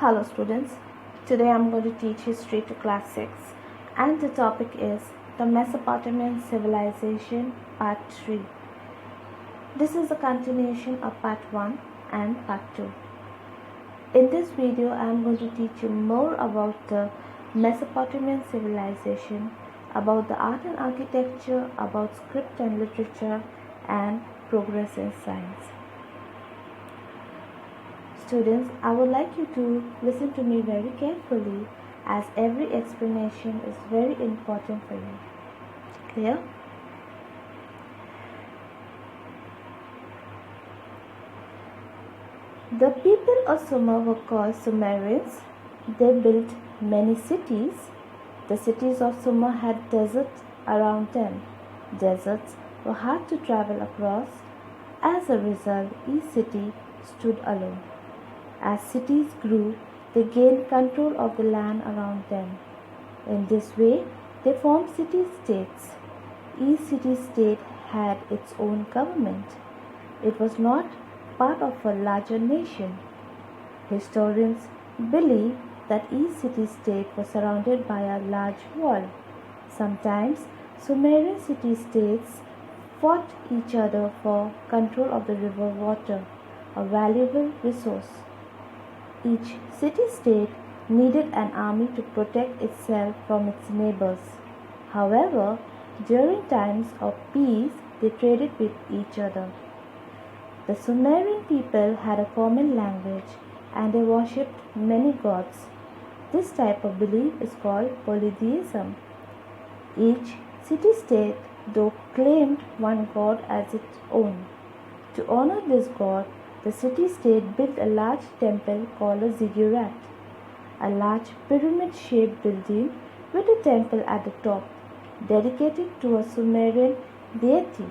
Hello students, today I am going to teach history to class 6 and the topic is the Mesopotamian civilization part 3. This is a continuation of part 1 and part 2. In this video I am going to teach you more about the Mesopotamian civilization, about the art and architecture, about script and literature and progress in science. Students, I would like you to listen to me very carefully as every explanation is very important for you. Clear? The people of Sumer were called Sumerians. They built many cities. The cities of Sumer had deserts around them. Deserts were hard to travel across. As a result, each city stood alone. As cities grew, they gained control of the land around them. In this way, they formed city-states. Each city-state had its own government. It was not part of a larger nation. Historians believe that each city-state was surrounded by a large wall. Sometimes, Sumerian city-states fought each other for control of the river water, a valuable resource. Each city-state needed an army to protect itself from its neighbors. However, during times of peace, they traded with each other. The Sumerian people had a common language and they worshipped many gods. This type of belief is called polytheism. Each city-state, though, claimed one god as its own. To honor this god, the city-state built a large temple called a ziggurat, a large pyramid-shaped building with a temple at the top, dedicated to a Sumerian deity.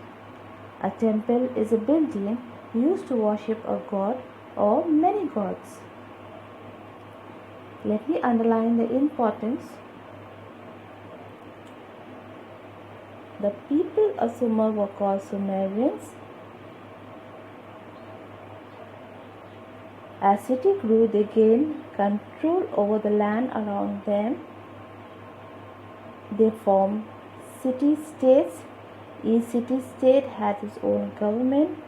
A temple is a building used to worship a god or many gods. Let me underline the importance. The people of Sumer were called Sumerians. As city grew, they gained control over the land around them. They formed city-states. Each city-state had its own government.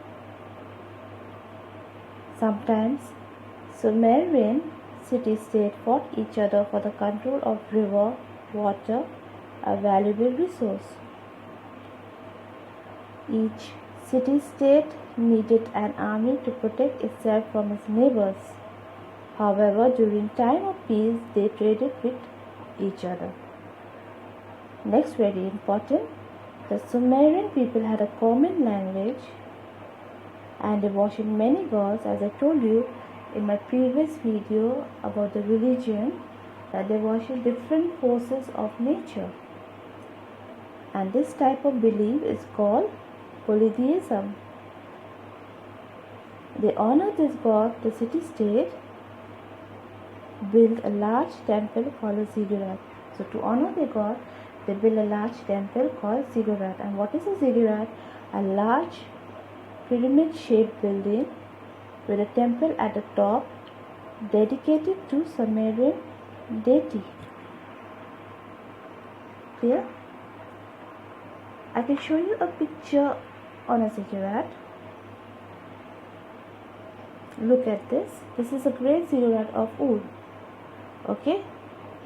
Sometimes, Sumerian city-states fought each other for the control of river water, a valuable resource. Each city-state needed an army to protect itself from its neighbors. However, during time of peace, they traded with each other. Next, very important, the Sumerian people had a common language and they worshipped many gods, as I told you in my previous video about the religion, that they worship different forces of nature. And this type of belief is called polytheism. They honored this god. The city-state built a large temple called a ziggurat. So to honor the god, they built a large temple called ziggurat. And what is a ziggurat? A large pyramid-shaped building with a temple at the top dedicated to Sumerian deity. Clear? I can show you a picture on a ziggurat. Look at this. This is a great ziggurat of wood. Okay,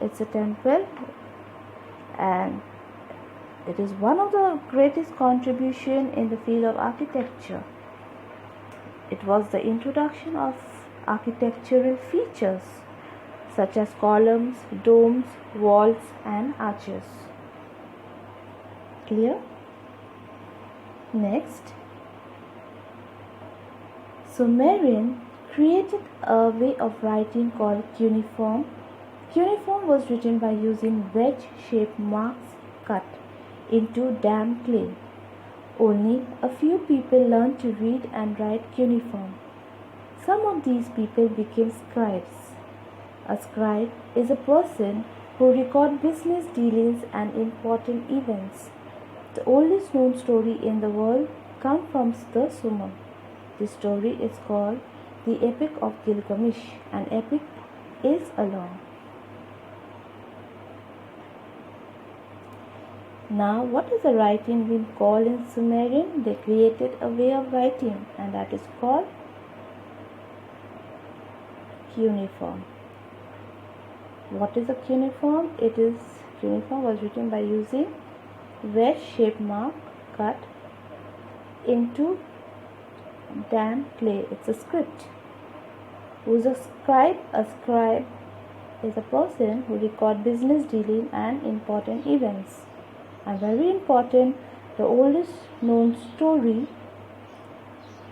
it's a temple and it is one of the greatest contribution in the field of architecture. It was the introduction of architectural features such as columns, domes, walls and arches. Clear? Next, Sumerian created a way of writing called cuneiform. Cuneiform was written by using wedge-shaped marks cut into damp clay. Only a few people learned to read and write cuneiform. Some of these people became scribes. A scribe is a person who records business dealings and important events. The oldest known story in the world comes from the Sumer. This story is called the Epic of Gilgamesh, an epic is along. Now, what is the writing being called in Sumerian? They created a way of writing, and that is called cuneiform. What is a cuneiform? Cuneiform was written by using wedge-shaped mark cut into damp clay. It's a script. Who's a scribe? A scribe is a person who records business dealing and important events. And very important, the oldest known story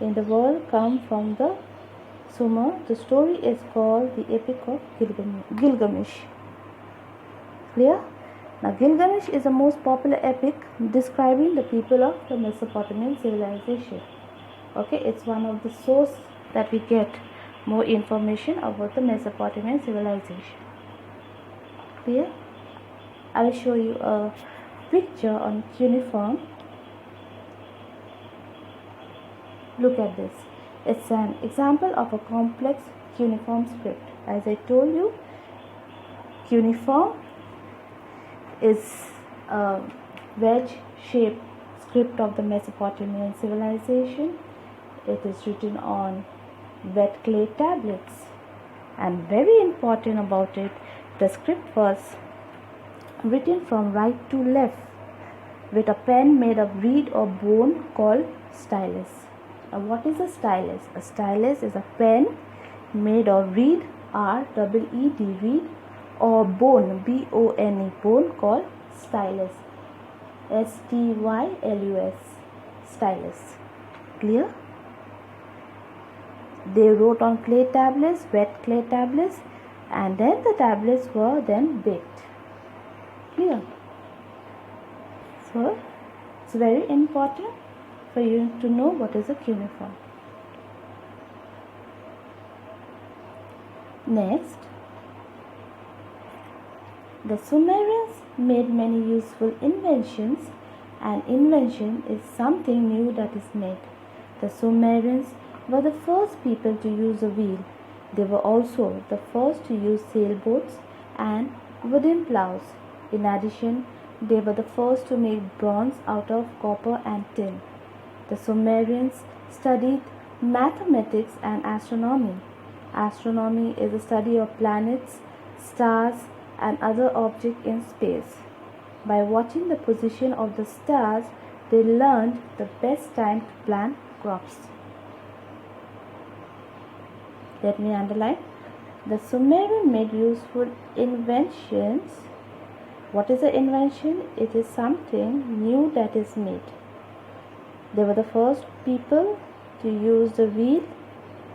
in the world comes from the Sumer. The story is called the Epic of Gilgamesh. Clear? Now, Gilgamesh is the most popular epic describing the people of the Mesopotamian civilization. Okay, it's one of the sources that we get more information about the Mesopotamian civilization. Clear? I will show you a picture on cuneiform. Look at this. It's an example of a complex cuneiform script. As I told you, cuneiform is a wedge-shaped script of the Mesopotamian civilization. It is written on wet clay tablets, and very important about it, the script was written from right to left with a pen made of reed or bone called stylus. Now, what is a stylus? A stylus is a pen made of reed, R-E-E-D, reed, or bone, B-O-N-E, bone, called stylus, S-T-Y-L-U-S, stylus. Clear? They wrote on clay tablets, wet clay tablets, and then the tablets were then baked. Clear? So, it's very important for you to know what is a cuneiform. Next, the Sumerians made many useful inventions, and invention is something new that is made. The Sumerians were the first people to use a wheel. They were also the first to use sailboats and wooden plows. In addition, they were the first to make bronze out of copper and tin. The Sumerians studied mathematics and astronomy. Astronomy is the study of planets, stars, and other objects in space. By watching the position of the stars, they learned the best time to plant crops. Let me underline. The Sumerian made useful inventions. What is an invention? It is something new that is made. They were the first people to use the wheel.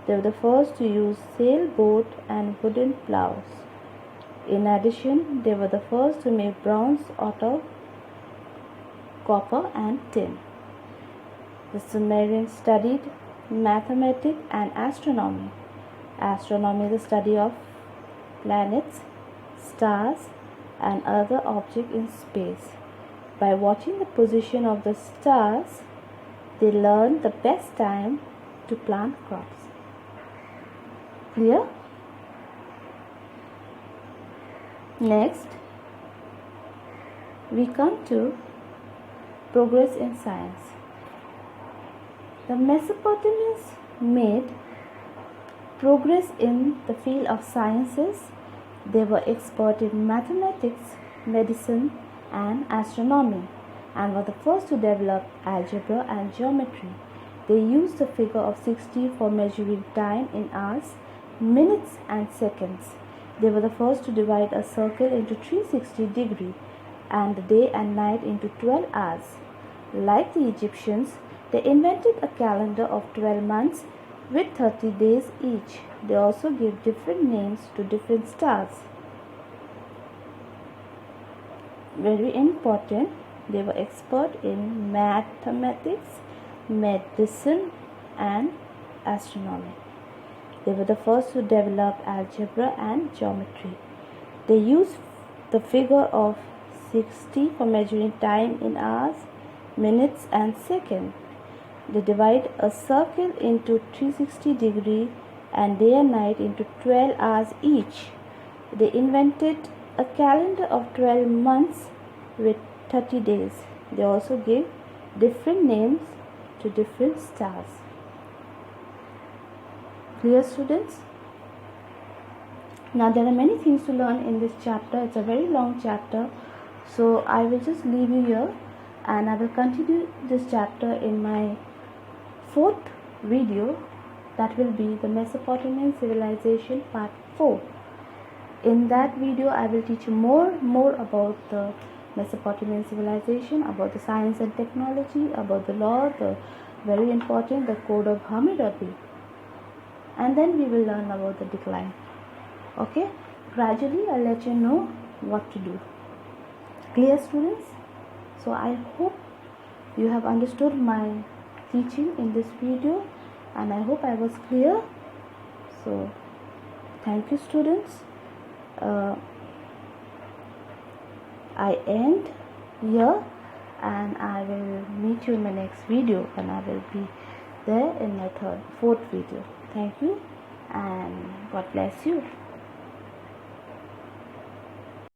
They were the first to use sailboat and wooden plows. In addition, they were the first to make bronze out of copper and tin. The Sumerians studied mathematics and astronomy. Astronomy is the study of planets, stars, and other objects in space. By watching the position of the stars, they learned the best time to plant crops. Clear? Next, we come to progress in science. The Mesopotamians made progress in the field of sciences. They were expert in mathematics, medicine, and astronomy, and were the first to develop algebra and geometry. They used the figure of 60 for measuring time in hours, minutes, and seconds. They were the first to divide a circle into 360 degrees and the day and night into 12 hours. Like the Egyptians, they invented a calendar of 12 months with 30 days each. They also gave different names to different stars. Very important, they were expert in mathematics, medicine, and astronomy. They were the first to develop algebra and geometry. They used the figure of 60 for measuring time in hours, minutes, and seconds. They divide a circle into 360 degrees and day and night into 12 hours each. They invented a calendar of 12 months with 30 days. They also gave different names to different stars. Clear, students? Now there are many things to learn in this chapter. It's a very long chapter, so I will just leave you here and I will continue this chapter in my fourth video, that will be the Mesopotamian civilization part 4. In that video I will teach you more about the Mesopotamian civilization, about the science and technology, about the law, the very important, the code of Hammurabi, and then we will learn about the decline. Okay, gradually I'll let you know what to do. Clear, students? So I hope you have understood my teaching in this video, and I hope I was clear. So thank you, students. I end here, and I will meet you in my next video, and I will be there in my fourth video. Thank you, and God bless you.